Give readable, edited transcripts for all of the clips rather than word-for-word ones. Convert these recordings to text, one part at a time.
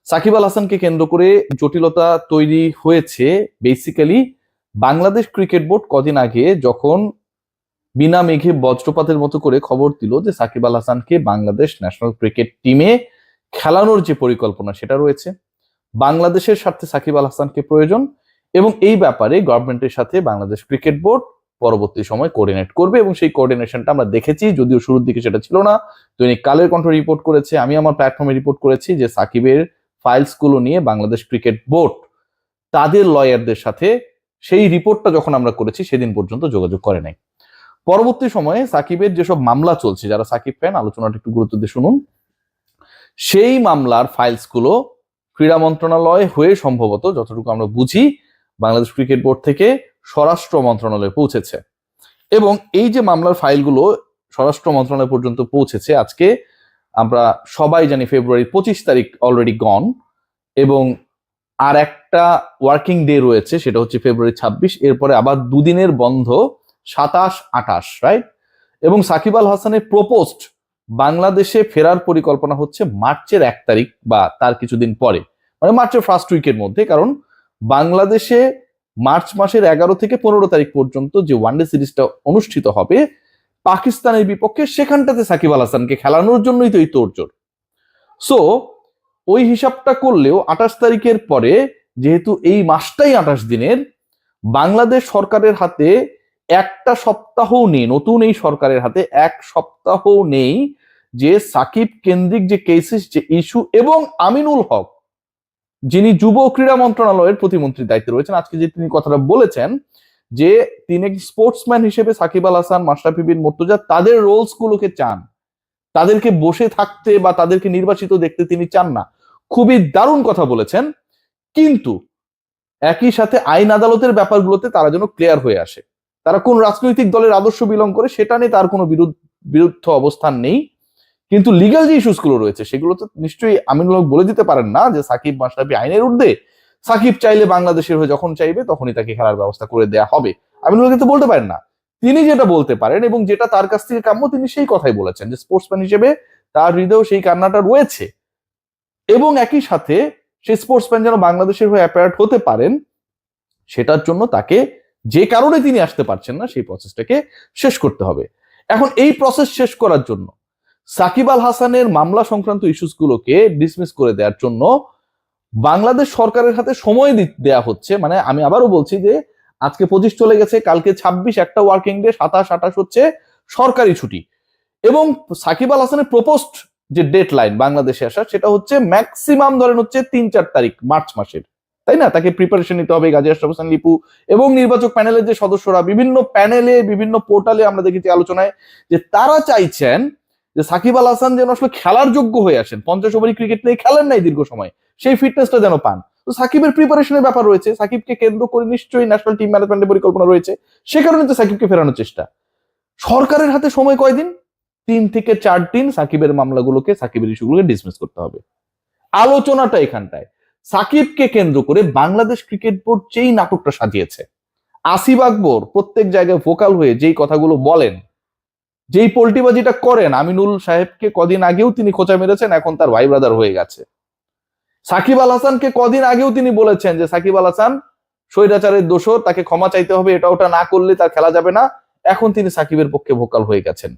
সাকিব আল হাসানকে কেন্দ্র করে জটিলতা তৈরি হয়েছে। বেসিক্যালি বাংলাদেশ ক্রিকেট বোর্ড কদিন আগে যখন বিনা মেঘে বজ্রপাতের মতো করে খবর দিল যে সাকিব আল হাসানকে বাংলাদেশ ন্যাশনাল ক্রিকেট টিমে খেলানোর যে পরিকল্পনা সেটা রয়েছে, বাংলাদেশের স্বার্থে সাকিব আল হাসানকে প্রয়োজন এবং এই ব্যাপারে গভর্নমেন্টের সাথে বাংলাদেশ ক্রিকেট বোর্ড পরবর্তী সময় কোঅর্ডিনেট করবে এবং সেই কোঅর্ডিনেশনটা আমরা দেখেছি, যদিও শুরুর দিকে সেটা ছিল না। দৈনিক কালের কণ্ঠ রিপোর্ট করেছে, আমি আমার প্ল্যাটফর্মে রিপোর্ট করেছি যে সাকিবের ফাইলস গুলো নিয়ে বাংলাদেশ ক্রিকেট বোর্ড তাদের লয়ারদের সাথে সেই রিপোর্টটা যখন আমরা করেছি সেদিন পর্যন্ত যোগাযোগ করে নাই। পরবর্তী সময়ে সাকিবের যেসব মামলা চলছে, যারা সাকিব ফ্যান আলোচনাটা একটু গুরুত্ব দিয়ে শুনুন, সেই মামলার ফাইলস গুলো ক্রীড়া মন্ত্রণালয় হয়ে সম্ভবত যতটুকু আমরা বুঝি বাংলাদেশ ক্রিকেট বোর্ড থেকে স্বরাষ্ট্র মন্ত্রণালয়ে পৌঁছেছে এবং এই যে মামলার ফাইলগুলো স্বরাষ্ট্র মন্ত্রণালয় পর্যন্ত পৌঁছেছে, আজকে আমরা সবাই জানি ফেব্রুয়ারি 25 তারিখ অলরেডি গন এবং আর একটা ওয়ার্কিং ডে রয়েছে, সেটা হচ্ছে ফেব্রুয়ারি 26। এরপরে আবার দুদিনের বন্ধ 27-28, রাইট? এবং সাকিব আল হাসানের প্রপোজড বাংলাদেশে ফেরার পরিকল্পনা হচ্ছে মার্চের 1 তারিখ বা তার কিছুদিন পরে, মানে মার্চের ফার্স্ট উইকের মধ্যে। কারণ বাংলাদেশে মার্চ মাসের 11 থেকে 15 তারিখ পর্যন্ত যে ওয়ানডে সিরিজটা অনুষ্ঠিত হবে পাকিস্তানের বিপক্ষে, সেখানটাতে সাকিব আল হাসানকে খেলানোর জন্যই তো এই তোড়জোড়। সো ওই হিসাবটা করলেও 28 তারিখের পরে, যেহেতু এই মাসটাই 28 দিনের, বাংলাদেশ সরকারের হাতে একটা সপ্তাহও নেই, নতুন এই সরকারের হাতে এক সপ্তাহও নেই যে সাকিব কেন্দ্রিক যে কেসেস, যে ইস্যু, এবং আমিনুল হক যিনি যুব ক্রীড়া মন্ত্রণালয়ের প্রতিমন্ত্রীর দায়িত্বে রয়েছেন, আজকে যে তিনি কথাটা বলেছেন যে তিনি স্পোর্টসম্যান হিসেবে সাকিব আল হাসান, মাশরাফি বিন মুর্তজা তাদের রোলস গুলোকে চান, তাদেরকে বসে থাকতে বা তাদেরকে নির্বাচিত দেখতে তিনি চান না। খুবই দারুণ কথা বলেছেন, কিন্তু একই সাথে আইন আদালতের ব্যাপারগুলোতে তারা যেন ক্লিয়ার হয়ে আসে। তারা কোন রাজনৈতিক দলের আদর্শ বিলং করে সেটা নিয়ে তার কোনো বিরুদ্ধ অবস্থান নেই, কিন্তু লিগ্যাল যে ইস্যুস গুলো রয়েছে সেগুলো তো নিশ্চয়ই আমিনুল হক বলে দিতে পারেন না যে সাকিব মাশরাফি আইনের ঊর্ধ্বে, সাকিব চাইলে বাংলাদেশের হয়ে যখন চাইবে তখনই তাকে খেলার ব্যবস্থা করে দেয়া হবে। আমিনুল হক কিন্তু বলতে পারেন না। তিনি যেটা বলতে পারেন এবং যেটা তার কাছ থেকে কাম্য, তিনি সেই কথাই বলেছেন যে স্পোর্টসম্যান হিসেবে তার হৃদয়েও সেই কান্নাটা রয়েছে এবং একই সাথে সেই স্পোর্টসম্যান যেন বাংলাদেশের হয়ে অ্যাপারেট হতে পারেন সেটার জন্য তাকে যে কারণে তিনি আসতে পারছেন না সেই প্রসেসটাকে শেষ করতে হবে। এখন এই প্রসেস শেষ করার জন্য সাকিব আল হাসানের মামলা সংক্রান্ত ইস্যুস গুলোকে ডিসমিস করে দেওয়ার জন্য বাংলাদেশ সরকারের হাতে সময় দেয়া হচ্ছে। মানে আমি আবারও বলছি যে আজকে 25 চলে গেছে, কালকে 26, একটা ওয়ার্কিং ডে, 27-28 হচ্ছে সরকারি ছুটি এবং সাকিব আল হাসানের প্রপোজড যে ডেট লাইন বাংলাদেশে আসার সেটা হচ্ছে ম্যাক্সিমাম ধরেন হচ্ছে 3-4 তারিখ মার্চ মাসের, তাই না? তাকে প্রিপারেশন নিতে হবে। গাজী আশরাফ হোসেন লিপু এবং নির্বাচক প্যানেলের যে সদস্যরা বিভিন্ন প্যানেলে বিভিন্ন পোর্টালে আমরা দেখেছি আলোচনায় যে তারা চাইছেন যে সাকিব আল হাসান যেন আসলে খেলার যোগ্য হয়ে আসেন। 50 ওভারই ক্রিকেট নিয়ে খেলেন নাই দীর্ঘ সময়, সেই ফিটনেসটা যেন পান। তো সাকিবের প্রিপারেশনের ব্যাপার রয়েছে, সাকিবকে কেন্দ্র করে নিশ্চয়ই ন্যাশনাল টিম ম্যানেজমেন্টের পরিকল্পনা রয়েছে, সে কারণে তো সাকিবকে ফেরানোর চেষ্টা। সরকারের হাতে সময় কয়দিন? 3 থেকে 4 দিন সাকিবের মামলাগুলোকে, সাকিবের ইস্যুগুলোকে ডিসমিস করতে হবে। আলোচনাটা এখানটায় সাকিবকে কেন্দ্র করে বাংলাদেশ ক্রিকেট বোর্ড যেই নাটকটা সাজিয়েছে, আসিফ আকবর প্রত্যেক জায়গায় ভোকাল হয়ে যেই কথাগুলো বলেন, যেই পোল্টিবাজিটা করেন, আমিনুল সাহেবকে কদিন আগেও তিনি খোঁচা মেরেছেন, এখন তার ভাই ব্রাদার হয়ে গেছে। সাকিব আল হাসানকে কদিন আগেও তিনি বলেছেন যে সাকিব আল হাসান স্বৈরাচারের দোষর, তাকে ক্ষমা চাইতে হবে, এটা ওটা না করলে তার খেলা যাবে না। এখন তিনি সাকিবের পক্ষে ভোকাল হয়ে গেছেন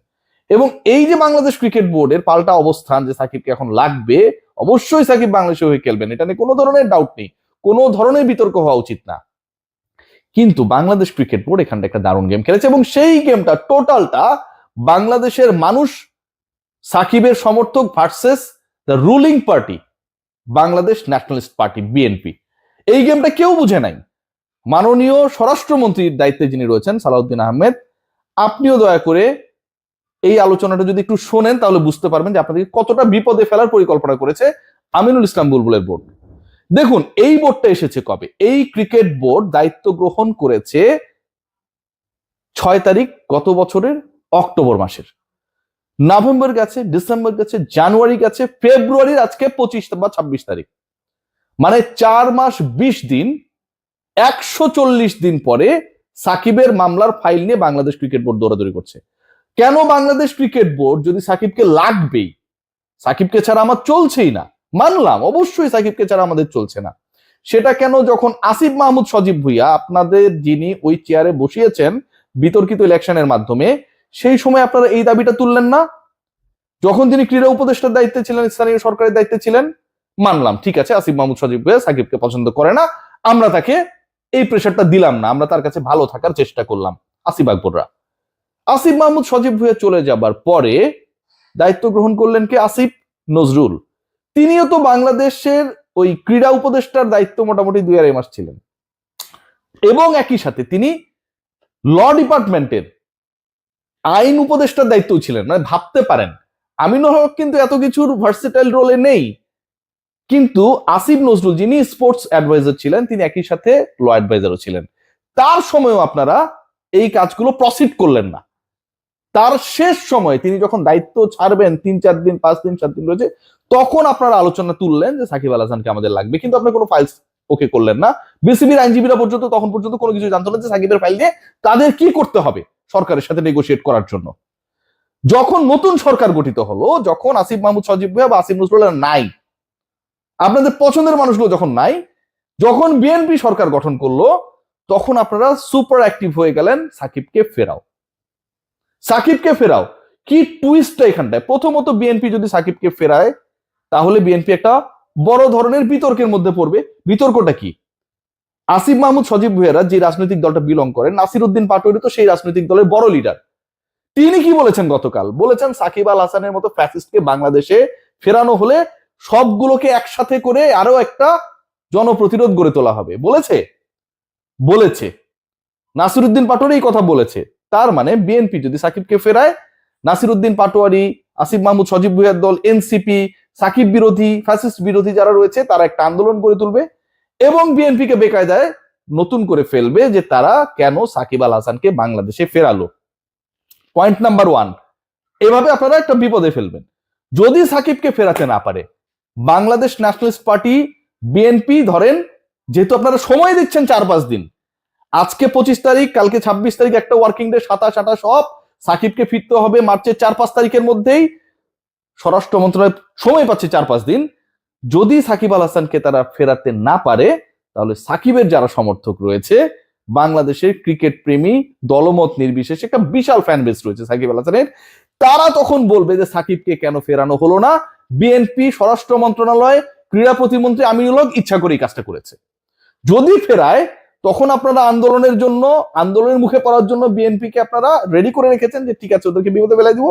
এবং এই যে বাংলাদেশ ক্রিকেট বোর্ডের পাল্টা অবস্থান যে সাকিবকে এখন লাগবে, অবশ্যই সাকিব বাংলাদেশে হয়ে খেলবেন, এটা নিয়ে কোনো ধরনের ডাউট নেই, কোনো ধরনের বিতর্ক হওয়া উচিত না। কিন্তু বাংলাদেশ ক্রিকেট বোর্ড এখানটা একটা দারুণ গেম খেলেছে এবং সেই গেমটা টোটালটা বাংলাদেশের মানুষ, সাকিবের সমর্থক versus the ruling party Bangladesh nationalist party BNP, এই গেমটা কেউ বুঝে নাই। মাননীয় স্বরাষ্ট্রমন্ত্রীর দায়িত্বে যিনি রয়েছেন সালাউদ্দিন আহমেদ, আপনিও দয়া করে এই আলোচনাটা যদি একটু শোনেন তাহলে বুঝতে পারবেন যে আপনাদেরকে কতটা বিপদে ফেলার পরিকল্পনা করেছে আমিনুল ইসলাম বুলবুলের বোর্ড। দেখুন এই বোর্ডটা এসেছে কবে? এই ক্রিকেট বোর্ড দায়িত্ব গ্রহণ করেছে 6 তারিখ গত বছরের অক্টোবর মাসের। নভেম্বর গেছে, ডিসেম্বর গেছে, জানুয়ারি গেছে, ফেব্রুয়ারির আজকে 25 বা 26 তারিখ, মানে 4 মাস 20 দিন, 140 দিন পরে সাকিবের মামলার ফাইল নিয়ে বাংলাদেশ ক্রিকেট বোর্ড দৌড়াদৌড়ি করছে। কেন বাংলাদেশ ক্রিকেট বোর্ড, যদি সাকিবকে লাগবেই, সাকিবকে ছাড়া আমার চলছেই না, মানলাম অবশ্যই সাকিবকে ছাড়া আমাদের চলছে না। সেটা কেন যখন আসিফ মাহমুদ সজীব ভুঁইয়া আপনাদের যিনি ওই চেয়ারে বসিয়েছেন বিতর্কিত ইলেকশনের মাধ্যমে, সেই সময় আপনারা এই দাবিটা তুললেন না? যখন তিনি ক্রীড়া উপদেষ্টার দায়িত্বে ছিলেন, স্থানীয় সরকারের দায়িত্বে ছিলেন, মানলাম ঠিক আছে আসিফ মাহমুদ সজীব ভুঁইয়া সাকিবকে পছন্দ করে না, আমরা তাকে এই প্রেশারটা দিলাম না, আমরা তার কাছে ভালো থাকার চেষ্টা করলাম আসিফ আকবররা। আসিফ মাহমুদ সজীব ভুঁইয়া চলে যাবার পরে দায়িত্ব গ্রহণ করলেন কে? আসিফ নজরুল। তিনিও তো বাংলাদেশের ওই ক্রীড়া উপদেষ্টার দায়িত্ব মোটামুটি 2-2.5 মাস ছিলেন, এবং একই সাথে তিনি ল ডিপার্টমেন্টের আইন উপদেষ্টার দায়িত্বও ছিলেন। মানে ভাবতে পারেন আমিনুল হক কিন্তু এত কিছুর ভার্সেটাইল রোলে নেই, কিন্তু আসিফ নজরুল যিনি স্পোর্টস অ্যাডভাইজার ছিলেন তিনি একই সাথে ল অ্যাডভাইজারও ছিলেন। তার সময়ও আপনারা এই কাজগুলো প্রসিড করলেন না। তার শেষ সময় তিনি যখন দায়িত্ব ছাড়বেন 3-4 দিন 5 দিন 7 দিন রয়েছে, তখন আপনারা আলোচনা তুললেন যে সাকিব আল হাসানকে আমাদের লাগবে, কিন্তু আপনি কোনো ফাইলস ওকে করলেন না। বিসিবির আইনজীবীরা পর্যন্ত তখন পর্যন্ত কোনো কিছু জানতো না যে সাকিবের ফাইল দিয়ে তাদের কি করতে হবে সরকারের সাথে নেগোশিয়েট করার জন্য। যখন নতুন সরকার গঠিত হলো, যখন আসিফ মাহমুদ সজীব ভুঁইয়া বা আসিফ নজরুল নাই, আপনাদের পছন্দের মানুষগুলো যখন নাই, যখন বিএনপি সরকার গঠন করলো, তখন আপনারা সুপার অ্যাক্টিভ হয়ে গেলেন সাকিবকে ফেরাও, সাকিবকে ফেরাও। কি টুইস্টটা এখানটায়! প্রথমত বিএনপি যদি সাকিবকে ফেরায় তাহলে বিএনপি একটা বড় ধরনের বিতর্কের মধ্যে পড়বে। বিতর্কটা কি? আসিফ মাহমুদ সজীব ভুঁইয়ারা যে রাজনৈতিক দলটা বিলং করেন, নাসির উদ্দিন পাটোয়ারি তো সেই রাজনৈতিক দলের বড় লিডার। তিনি কি বলেছেন গতকাল? বলেছেন সাকিব আল হাসানের মতো ফ্যাসিস্টকে বাংলাদেশে ফেরানো হলে সবগুলোকে একসাথে করে আরো একটা জনপ্রতিরোধ গড়ে তোলা হবে। বলেছে নাসির উদ্দিন পাটোয়ারি এই কথা বলেছে। তার মানে বিএনপি যদি সাকিবকে ফেরায়, নাসির উদ্দিন পাটোয়ারি, আসিফ মাহমুদ সজীব ভুঁইয়ার দল এনসিপি, সাকিব বিরোধী ফ্যাসিস্ট বিরোধী যারা রয়েছে তারা একটা আন্দোলন গড়ে তুলবে এবং বিএনপিকে বেকায়দায় নতুন করে ফেলবে যে তারা কেন সাকিব আল হাসানকে বাংলাদেশে ফেরালো। পয়েন্ট নাম্বার 1, এভাবে আপনারা একটা বিপদে ফেলবেন। যদি সাকিবকে ফেরাতে না পারে, বাংলাদেশ ন্যাশনালিস্ট পার্টি বিএনপি ধরেন, যেহেতু আপনারা সময় দিচ্ছেন 4-5 দিন, আজকে 25 তারিখ, কালকে 26 তারিখ, একটা ওয়ার্কিং ডে, 27-28 সব, সাকিবকে ফিরতে হবে মার্চের 4-5 তারিখের মধ্যেই। স্বরাষ্ট্র মন্ত্রণালয় সময় পাচ্ছে 4-5 দিন। যদি সাকিব আল হাসানকে তারা ফেরাতে না পারে, তাহলে সাকিবের যারা সমর্থক রয়েছে, বাংলাদেশের ক্রিকেট প্রেমী দলমত নির্বিশেষে একটা বিশাল ফ্যান বেস রয়েছে সাকিব আল হাসানের, তারা তখন বলবে যে সাকিবকে কেন ফেরানো হলো না, বিএনপি, স্বরাষ্ট্র মন্ত্রণালয়, ক্রীড়া প্রতিমন্ত্রী আমিনুল হক ইচ্ছা করে এই কাজটা করেছে। যদি ফেরায়, তখন আপনারা আন্দোলনের মুখে পড়ার জন্য বিএনপিকে আপনারা রেডি করে রেখেছেন যে ঠিক আছে ওদেরকে বিপদে ফেলে দিব।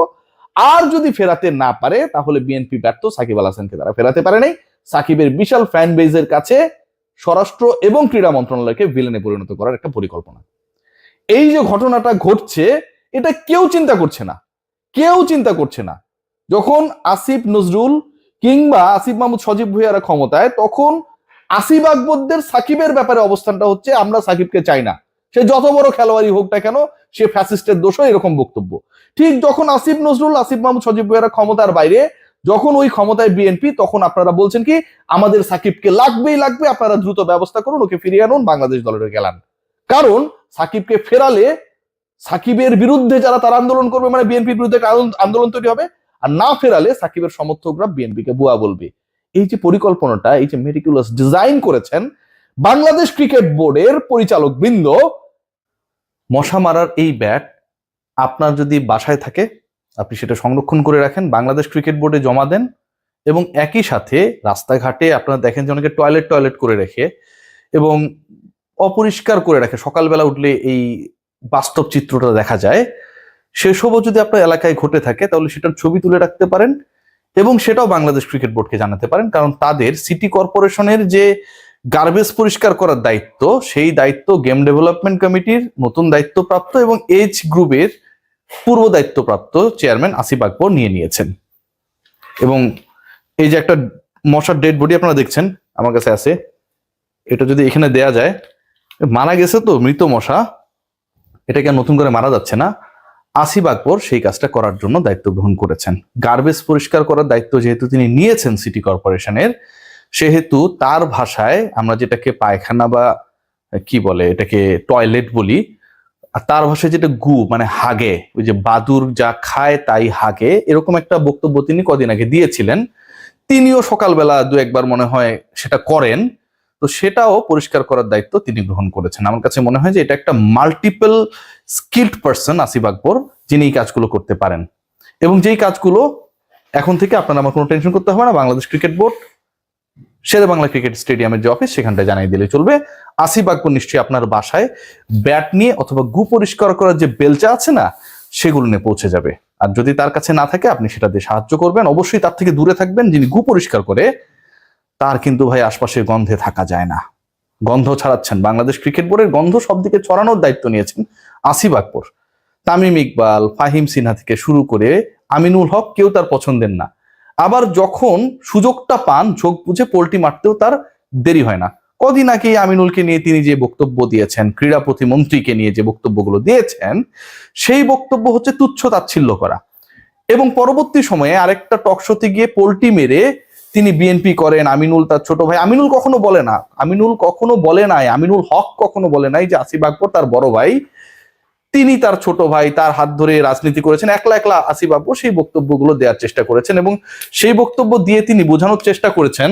আর যদি ফেরাতে না পারে, তাহলে বিএনপি ব্যর্থ, সাকিব আল হাসানকে তারা ফেরাতে পারে নাই। সাকিবের বিশাল ফ্যান বেজের কাছে স্বরাষ্ট্র এবং ক্রীড়া মন্ত্রণালয়কে ভিলেনে পরিণত করার একটা পরিকল্পনা। এই যে ঘটনাটা ঘটছে, এটা কেউ চিন্তা করছে না। যখন আসিফ নজরুল কিংবা আসিফ মাহমুদ সজীব ভুঁইয়ারা ক্ষমতায়, তখন আসিফ আকবরদের সাকিবের ব্যাপারে অবস্থানটা হচ্ছে আমরা সাকিবকে চাই না, সে যত বড় খেলোয়াড়ই হোক না কেন, সে ফ্যাসিস্টের দোষ, এরকম বক্তব্য। ঠিক যখন আসিফ নজরুল, আসিফ মাহমুদ সজীব ভুঁইয়ারা ক্ষমতার বাইরে, যখন ওই ক্ষমতায় বিএনপি, তখন আপনারা বলছেন কি আমাদের সাকিবকে লাগবেই লাগবে, আপনারা দ্রুত ব্যবস্থা করুন, ওকে ফিরিয়ে আনুন, বাংলাদেশ দলের গেলান। কারণ সাকিবকে ফেরালে সাকিবের বিরুদ্ধে যারা তারা আন্দোলন করবে, মানে বিএনপির বিরুদ্ধে আন্দোলন তৈরি হবে, আর না ফেরালে সাকিবের সমর্থকরা বিএনপিকে বুয়া বলবে। এই যে পরিকল্পনাটা, এই যে মেটিকুলাস ডিজাইন করেছেন বাংলাদেশ ক্রিকেট বোর্ডের পরিচালক বৃন্দ, মশা মারার এই ব্যাট আপনার যদি বাসায় থাকে আপনি সেটা সংরক্ষণ করে রাখেন, বাংলাদেশ ক্রিকেট বোর্ডে জমা দেন, এবং একই সাথে রাস্তাঘাটে আপনারা দেখেন যে অনেকে টয়লেট করে রেখে এবং অপরিষ্কার করে রাখে, সকালবেলা উঠলে এই বাস্তব চিত্রটা দেখা যায়। সেসবও যদি আপনার এলাকায় ঘটে থাকে তাহলে সেটার ছবি তুলে রাখতে পারেন এবং সেটাও বাংলাদেশ ক্রিকেট বোর্ডকে জানাতে পারেন, কারণ তাদের সিটি কর্পোরেশনের যে গার্বেজ পরিষ্কার করার দায়িত্ব, সেই দায়িত্ব গেম ডেভেলপমেন্ট কমিটির নতুন দায়িত্বপ্রাপ্ত এবং এইচ গ্রুপের পূর্ব দায়িত্বপ্রাপ্ত চেয়ারম্যান আসিফ আকবর নিয়ে নিয়েছেন। এবং এই যে একটা মশার ডেড বডি আপনারা দেখছেন আমার কাছে আছে, এটা যদি এখানে দেয়া যায়, মারা গেছে তো মৃত মশা, এটাকে নতুন করে মারা যাচ্ছে না, আসিফ আকবর সেই কাজটা করার জন্য দায়িত্ব গ্রহণ করেছেন। গার্বেজ পরিষ্কার করার দায়িত্ব যেহেতু তিনি নিয়েছেন সিটি কর্পোরেশনের, সেহেতু তার ভাষায় আমরা যেটাকে পায়খানা বা কি বলে এটাকে টয়লেট বলি, আর তার ভাষায় যেটা গু মানে হাগে, ওই যে বাদুর যা খায় তাই হাগে, এরকম একটা বক্তব্য তিনি কদিন আগে দিয়েছিলেন। তিনিও সকালবেলা দু একবার মনে হয় সেটা করেন। তো সেটাও পরিষ্কার করার দায়িত্ব তিনি গ্রহণ করেছেন। আমার কাছে মনে হয় যে এটা একটা multiple skilled person Asif Akbar, যিনি এই কাজগুলো করতে পারেন, এবং যেই কাজগুলো এখন থেকে আপনার আমার কোনো টেনশন করতে হবে না। বাংলাদেশ ক্রিকেট বোর্ড, শেরে বাংলা ক্রিকেট স্টেডিয়ামের যে অফিস, সেখানটায় জানিয়ে দিলে চলবে। আসিফ আকবর নিশ্চয়ই আপনার বাসায় ব্যাট নিয়ে অথবা গু পরিষ্কার করার যে বেলচা আছে না, সেগুলো নিয়ে পৌঁছে যাবে। আর যদি তার কাছে না থাকে, আপনি সেটা দিয়ে সাহায্য করবেন। অবশ্যই তার থেকে দূরে থাকবেন। যিনি গু পরিষ্কার করে, তার কিন্তু ভাই আশপাশের গন্ধে থাকা যায় না। গন্ধ ছড়াচ্ছেন, বাংলাদেশ ক্রিকেট বোর্ডের গন্ধ সব দিকে ছড়ানোর দায়িত্ব নিয়েছেন আসিফ আকবর। তামিম ইকবাল, ফাহিম সিনহা থেকে শুরু করে আমিনুল হক, কেউ তার পছন্দের না। আবার যখন সুযোগটা পান, চোখ বুঝে পোল্টি মারতেও তার দেরি হয় না। কদিন আগে আমিনুলকে নিয়ে তিনি যে বক্তব্য দিয়েছেন, ক্রীড়া প্রতিমন্ত্রীকে নিয়ে যে বক্তব্যগুলো দিয়েছেন, সেই বক্তব্য হচ্ছে তুচ্ছ তাচ্ছিল্য করা। এবং পরবর্তী সময়ে আরেকটা টক শোতে গিয়ে পোল্টি মেরে তিনি বিএনপি করেন, আমিনুল তার ছোট ভাই। আমিনুল কখনো বলে না, আমিনুল কখনো বলে নাই, আমিনুল হক কখনো বলে নাই যে আসিফ আকবর তার বড় ভাই, তিনি তার ছোট ভাই, তার হাত ধরে রাজনীতি করেছেন। একলা একলা আসিফ আকবর সেই বক্তব্যগুলো দেওয়ার চেষ্টা করেছেন, এবং সেই বক্তব্য দিয়ে তিনি বোঝানোর চেষ্টা করেছেন।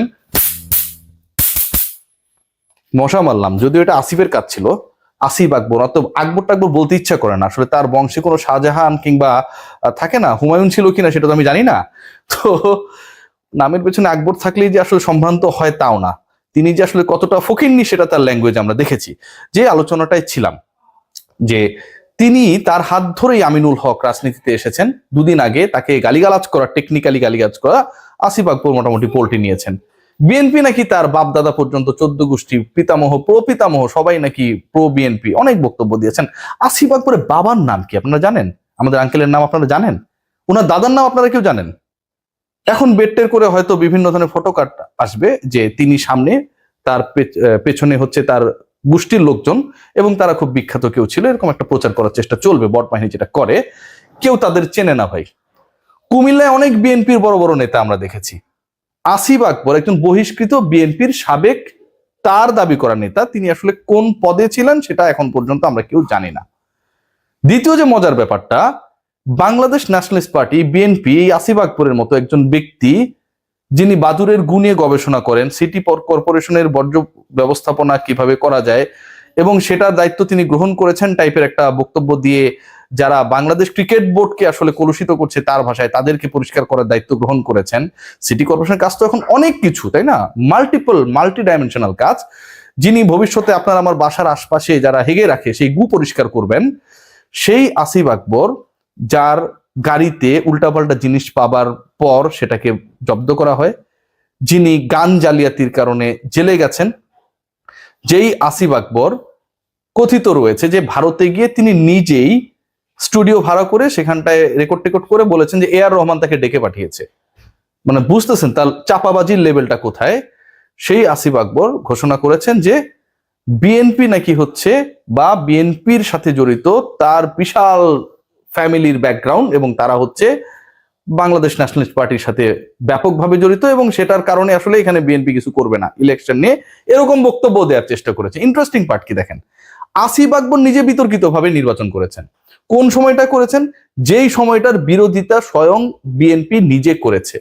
মশা মারলাম, যদিও এটা আসিফের কাজ ছিল। আসিফ আকবর, অত আকবর টাকবর বলতে ইচ্ছা করে না আসলে। তার বংশে কোনো শাহজাহান কিংবা থাকে না, হুমায়ুন ছিল কিনা সেটা তো আমি জানি না। তো নামের পেছনে আকবর থাকলেই যে আসলে সম্ভ্রান্ত হয় তাও না। তিনি যে আসলে কতটা ফকিন্নি, সেটা তার ল্যাঙ্গুয়েজ আমরা দেখেছি। যে আলোচনাটাই ছিলাম, যে তিনি তার হাত ধরেই আমিনুল হক রাজনীতিতে এসেছেন। দুদিন আগে তাকে গালিগালাজ করা, টেকনিক্যালি গালিগালাজ করা, আসিফ আকবর মোটামুটি পোল্টি নিয়েছেন। বিএনপি নাকি তার বাপ দাদা পর্যন্ত 14 গোষ্ঠী, পিতামহ প্রপিতামহ সবাই নাকি প্রো বিএনপি, অনেক বক্তব্য দিয়েছেন। আসিফ আকবরের বাবার নাম কি আপনারা জানেন? আমাদের আঙ্কেলের নাম আপনারা জানেন? ওনার দাদার নাম আপনারা কেউ জানেন? এখন বেটটের করে হয়তো বিভিন্ন ধরনের ফটো কার্ড আসবে যে তিনি সামনে, তার পেছনে হচ্ছে তার গোষ্ঠীর লোকজন, এবং তারা খুব বিখ্যাত কেউ ছিল, এরকম একটা প্রচার করার চেষ্টা চলবে। বট বাহিনী যেটা করে, কেউ তাদের চেনে না ভাই। কুমিল্লায় অনেক বিএনপির বড় বড় নেতা আমরা দেখেছি। আসিফ আকবর একজন বহিষ্কৃত বিএনপির সাবেক, তার দাবি করা নেতা। তিনি আসলে কোন পদে ছিলেন সেটা এখন পর্যন্ত আমরা কেউ জানি না। দ্বিতীয় যে মজার ব্যাপারটা, Bangladesh nationalist party BNP Asif আকবরের মতো একজন ব্যক্তি, যিনি বাদুরের গু নিয়ে গবেষণা করেন, সিটি কর্পোরেশনের বর্জ্য ব্যবস্থাপনা কিভাবে করা যায় এবং সেটার দায়িত্ব তিনি গ্রহণ করেছেন টাইপের একটা বক্তব্য দিয়ে, যারা বাংলাদেশ ক্রিকেট বোর্ডকে আসলে কলুষিত করছে তার ভাষায়, তাদেরকে পরিষ্কার করার দায়িত্ব গ্রহণ করেছেন। সিটি কর্পোরেশনের কাজ তো এখন অনেক কিছু, তাই না? মাল্টি ডাইমেনশনাল কাজ। যিনি ভবিষ্যতে আপনার আমার বাসার আশপাশে যারা হেগে রাখে সেই গু পরিষ্কার করবেন, সেই আসিফ আকবর, যার গাড়িতে উল্টাপাল্টা জিনিস পাবার পর সেটাকে জব্দ করা হয়, যিনি গান জালিয়াতির কারণে জেলে গেছেন, যেই আসিফ আকবর কথিত রয়েছে যে ভারতে গিয়ে তিনি নিজেই স্টুডিও ভাড়া করে সেখানটায় রেকর্ড টেকর্ড করে বলেছেন যে এআর রহমান তাকে ডেকে পাঠিয়েছে। মানে বুঝতেছেন তার চাপাবাজির লেভেলটা কোথায়। সেই আসিফ আকবর ঘোষণা করেছেন যে বিএনপি নাকি হচ্ছে, বা বিএনপির সাথে জড়িত তার বিশাল ফ্যামিলির ব্যাকগ্রাউন্ড, এবং তারা হচ্ছে বাংলাদেশ ন্যাশনালিস্ট পার্টির সাথে ব্যাপকভাবে জড়িত, এবং সেটার কারণে আসলে এখানে বিএনপি কিছু করবে না ইলেকশন নিয়ে, এরকম বক্তব্য দেওয়ার চেষ্টা করেছে। ইন্টারেস্টিং পার্ট কি দেখেন, আসিফ আকবর নিজে বিতর্কিতভাবে নির্বাচন করেছেন। কোন সময়টা করেছেন? যেই সময়টার বিরোধিতা স্বয়ং বিএনপি নিজে করেছে।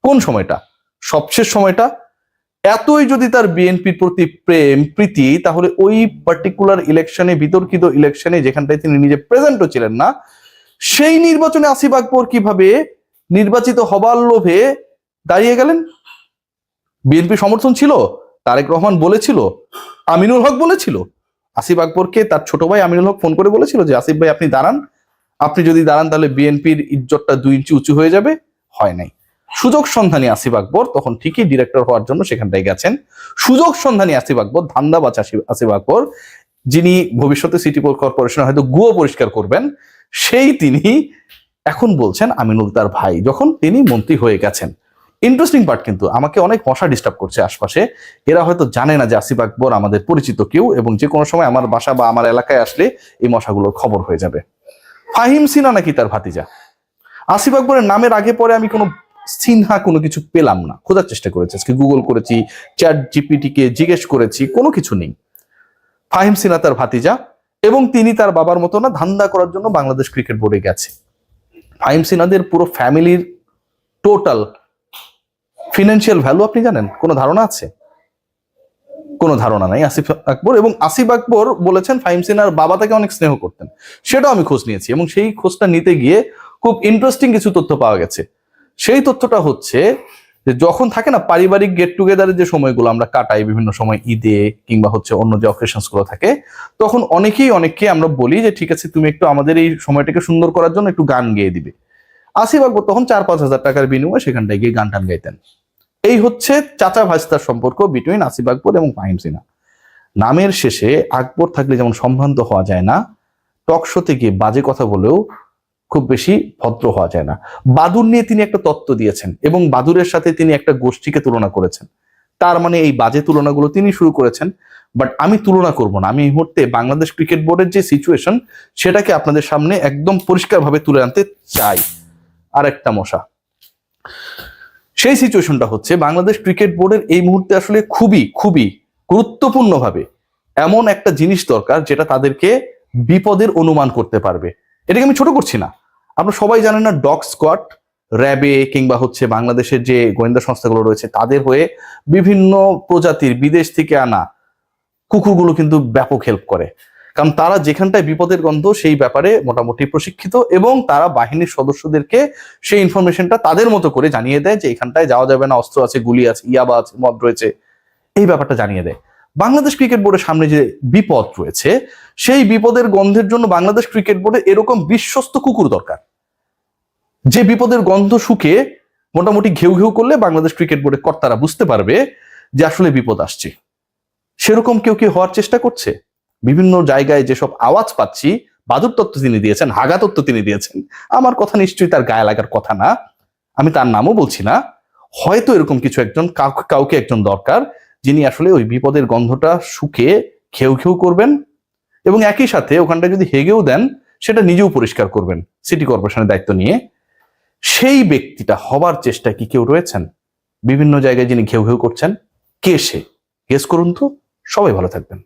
কোন সময়টা? সবশেষ সময়টা। এতই যদি তার বিএনপির প্রতি প্রেম প্রীতি, তাহলে ওই পার্টিকুলার ইলেকশনে, বিতর্কিত ইলেকশনে, যেখানটায় তিনি নিজে প্রেজেন্টও ছিলেন না, সেই নির্বাচনে আসিফ আকবর কিভাবে নির্বাচিত হবার লোভে দাঁড়িয়ে গেলেন? বিএনপি সমর্থন ছিল, তারেক রহমান বলেছিল, আমিনুল হক বলেছিল, আসিফ আকবরকে তার ছোট ভাই আমিনুল হক ফোন করে বলেছিল যে আসিফ ভাই আপনি দাঁড়ান, আপনি যদি দাঁড়ান তাহলে বিএনপির ইজ্জতটা 2 ইঞ্চি উঁচু হয়ে যাবে। হয় নাই। সুযোগ সন্ধানী আসিফ আকবর তখন ঠিকই ডিরেক্টর হওয়ার জন্য সেখানটায় গেছেন। সুযোগ সন্ধানী আসিফ আকবর, ধান্দাবাজ আসিফ আকবর, যিনি ভবিষ্যতে সিটি কর্পোরেশনে হয়তো গুয়ো পরিষ্কার করবেন, সেই তিনি এখন বলছেন আমিনুল তার ভাই, যখন তিনি মন্ত্রী হয়ে গেছেন। ইন্টারেস্টিং পার্ট, কিন্তু আমাকে অনেক মশা ডিস্টার্ব করছে আশপাশে। এরা হয়তো জানে না যে আসিফ আকবর আমাদের পরিচিত কেউ, এবং যে কোনো সময় আমার বাসা বা আমার এলাকায় আসলে এই মশাগুলোর খবর হয়ে যাবে। ফাহিম সিনহা নাকি তার ভাতিজা। আসিফ আকবরের নামের আগে পরে আমি কোনো সিনহা কোনো কিছু পেলাম না। খোঁজার চেষ্টা করেছি, আজকে গুগল করেছি, চ্যাট জিপিটি কে জিজ্ঞেস করেছি, কোনো কিছু নেই। ফাহিম সিনহা তার ভাতিজা, এবং তিনি তার বাবার মতো না ধান্দা করার জন্য বাংলাদেশ ক্রিকেট বোর্ডে গেছে। ফাহিম সিনহাদের পুরো ফ্যামিলির টোটাল ফিনান্সিয়াল ভ্যালু আপনি জানেন? কোনো ধারণা আছে? কোনো ধারণা নাই আসিফ আকবর। এবং আসিফ আকবর বলেছেন ফাহিম সিনহার বাবা তাকে অনেক স্নেহ করতেন, সেটাও আমি খোঁজ নিয়েছি এবং সেই খোঁজটা নিতে গিয়ে খুব ইন্টারেস্টিং কিছু তথ্য পাওয়া গেছে। সেই তথ্যটা হচ্ছে যে যখন থাকে না পারিবারিক গেট টুগেদারের যে সময়গুলো আমরা কাটাই বিভিন্ন সময় ঈদে কিংবা হচ্ছে অন্য যে অকেশনস গুলো থাকে, তখন অনেককে আমরা বলি যে ঠিক আছে তুমি একটু আমাদের এই সময়টাকে সুন্দর করার জন্য একটু গান গেয়ে দিবে। আসিফ আকবর তখন 4-5 হাজার টাকার বিনিময়ে সেখানটায় গিয়ে গান টান গাইতেন। এই হচ্ছে চাচা ভাস্তার সম্পর্ক বিটুইন আসিফ আকবর এবং ফাহিম সিনহা। নামের শেষে আকবর থাকলে যেমন সম্ভ্রান্ত হওয়া যায় না, টক শোতে গিয়ে বাজে কথা বলেও খুব বেশি ভদ্র হওয়া যায় না। বাদুর নিয়ে তিনি একটা তত্ত্ব দিয়েছেন এবং বাদুরের সাথে তিনি একটা গোষ্ঠীকে তুলনা করেছেন। তার মানে এই বাজে তুলনাগুলো তিনি শুরু করেছেন, বাট আমি তুলনা করব না। আমি এই মুহূর্তে বাংলাদেশ ক্রিকেট বোর্ডের যে সিচুয়েশন সেটাকে আপনাদের সামনে একদম পরিষ্কারভাবে তুলে আনতে চাই। আরেকটা মশা, সেই সিচুয়েশনটা হচ্ছে বাংলাদেশ ক্রিকেট বোর্ডের এই মুহূর্তে আসলে খুবই খুবই গুরুত্বপূর্ণভাবে এমন একটা জিনিস দরকার যেটা তাদেরকে বিপদের অনুমান করতে পারবে। এটাকে আমি ছোট করছি না। আপনারা সবাই জানেন না, ডগ স্কোয়াড, র্যাবে কিংবা হচ্ছে বাংলাদেশের যে গোয়েন্দা সংস্থাগুলো রয়েছে তাদের হয়ে বিভিন্ন প্রজাতির বিদেশ থেকে আনা কুকুরগুলো কিন্তু ব্যাপক হেল্প করে। কারণ তারা যেখানটায় বিপদের গন্ধ সেই ব্যাপারে মোটামুটি প্রশিক্ষিত এবং তারা বাহিনীর সদস্যদেরকে সেই ইনফরমেশনটা তাদের মতো করে জানিয়ে দেয় যে এখানটায় যাওয়া যাবে না, অস্ত্র আছে, গুলি আছে, ইয়াবা আছে, মদ রয়েছে, এই ব্যাপারটা জানিয়ে দেয়। বাংলাদেশ ক্রিকেট বোর্ডের সামনে যে বিপদ রয়েছে সেই বিপদের গন্ধের জন্য বাংলাদেশ ক্রিকেট বোর্ডে এরকম বিশ্বস্ত কুকুর দরকার, যে বিপদের গন্ধ শুকে মোটামুটি ঘেউ ঘেউ করলে বাংলাদেশ ক্রিকেট বোর্ডের কর্তারা বুঝতে পারবে যে আসলে বিপদ আসছে। সেরকম কেউ কি হওয়ার চেষ্টা করছে? বিভিন্ন জায়গায় যেসব আওয়াজ পাচ্ছি, বাদুর তত্ত্ব তিনি দিয়েছেন, হাগা তত্ত্ব তিনি দিয়েছেন, আমার কথা নিশ্চয়ই তার গায়ে লাগার কথা না, আমি তার নামও বলছি না। হয়তো এরকম কিছু একজন কাউকে একজন দরকার যিনি আসলে ওই বিপদের গন্ধটা শুকে ঘেউ ঘেউ করবেন এবং একই সাথে ওখানটা যদি হেগেও দেন সেটা নিজেও পরিষ্কার করবেন সিটি কর্পোরেশনের দায়িত্ব নিয়ে। সেই ব্যক্তিটা হবার চেষ্টায় কি কেউ রয়েছেন বিভিন্ন জায়গায় যিনি ঘেউ ঘেউ করছেন? কে সে? গেস করুন তো। সবাই ভালো থাকবেন।